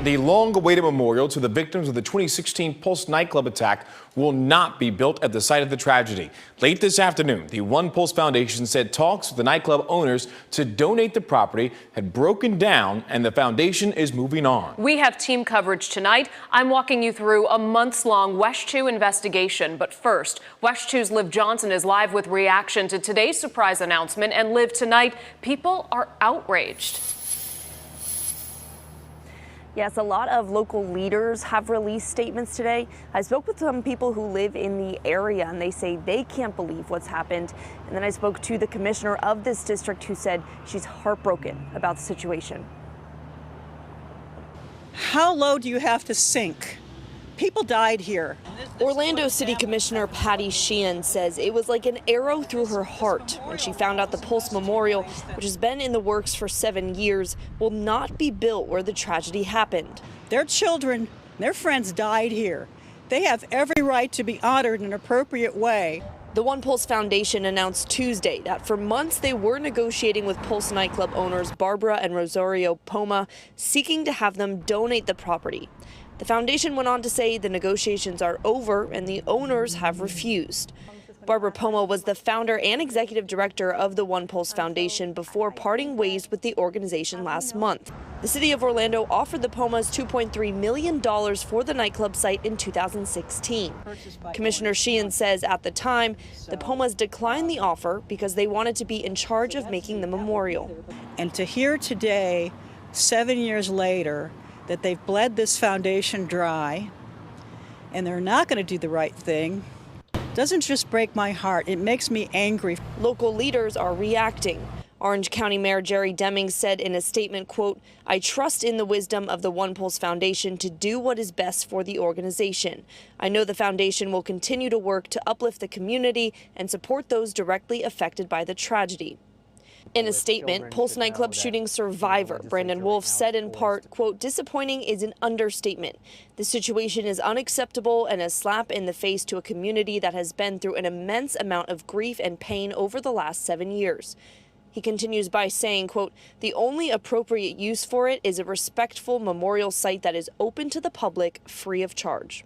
The long-awaited memorial to the victims of the 2016 Pulse nightclub attack will not be built at the site of the tragedy. Late this afternoon, the One Pulse Foundation said talks with the nightclub owners to donate the property had broken down, and the foundation is moving on. We have team coverage tonight. I'm walking you through a months-long WESH 2 investigation. But first, WESH 2's Liv Johnson is live with reaction to today's surprise announcement. And Liv, tonight, people are outraged. Yes, a lot of local leaders have released statements today. I spoke with some people who live in the area, and they say they can't believe what's happened. And then I spoke to the commissioner of this district, who said she's heartbroken about the situation. How low do you have to sink? People died here. Orlando City Commissioner Patty Sheehan says it was like an arrow through her heart when she found out the Pulse Memorial, which has been in the works for 7 years, will not be built where the tragedy happened. Their children, their friends died here. They have every right to be honored in an appropriate way. The One Pulse Foundation announced Tuesday that for months they were negotiating with Pulse nightclub owners Barbara and Rosario Poma, seeking to have them donate the property. The foundation went on to say the negotiations are over and the owners have refused. Barbara Poma was the founder and executive director of the One Pulse Foundation before parting ways with the organization last month. The city of Orlando offered the Pomas $2.3 million for the nightclub site in 2016. Commissioner Sheehan says at the time, the Pomas declined the offer because they wanted to be in charge of making the memorial. And to hear today, 7 years later, that they've bled this foundation dry and they're not going to do the right thing doesn't just break my heart, it makes me angry. Local leaders are reacting. Orange County Mayor Jerry Deming said in a statement, quote, "I trust in the wisdom of the One Pulse Foundation to do what is best for the organization. I know the foundation will continue to work to uplift the community and support those directly affected by the tragedy." In a statement, Pulse nightclub shooting survivor Brandon Wolf said in part, quote, "Disappointing is an understatement. The situation is unacceptable and a slap in the face to a community that has been through an immense amount of grief and pain over the last 7 years." He continues by saying, quote, "The only appropriate use for it is a respectful memorial site that is open to the public, free of charge."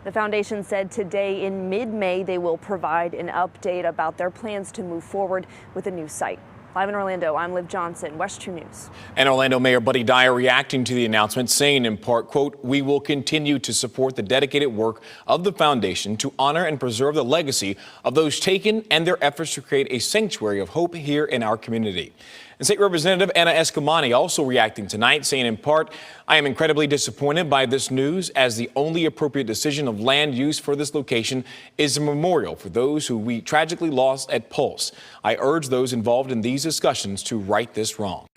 The foundation said today in mid-May they will provide an update about their plans to move forward with a new site. Live in Orlando, I'm Liv Johnson, WESH 2 News. And Orlando Mayor Buddy Dyer reacting to the announcement, saying in part, quote, "We will continue to support the dedicated work of the foundation to honor and preserve the legacy of those taken and their efforts to create a sanctuary of hope here in our community." And State Representative Anna Eskamani also reacting tonight, saying in part, "I am incredibly disappointed by this news, as the only appropriate decision of land use for this location is a memorial for those who we tragically lost at Pulse. I urge those involved in these discussions to right this wrong."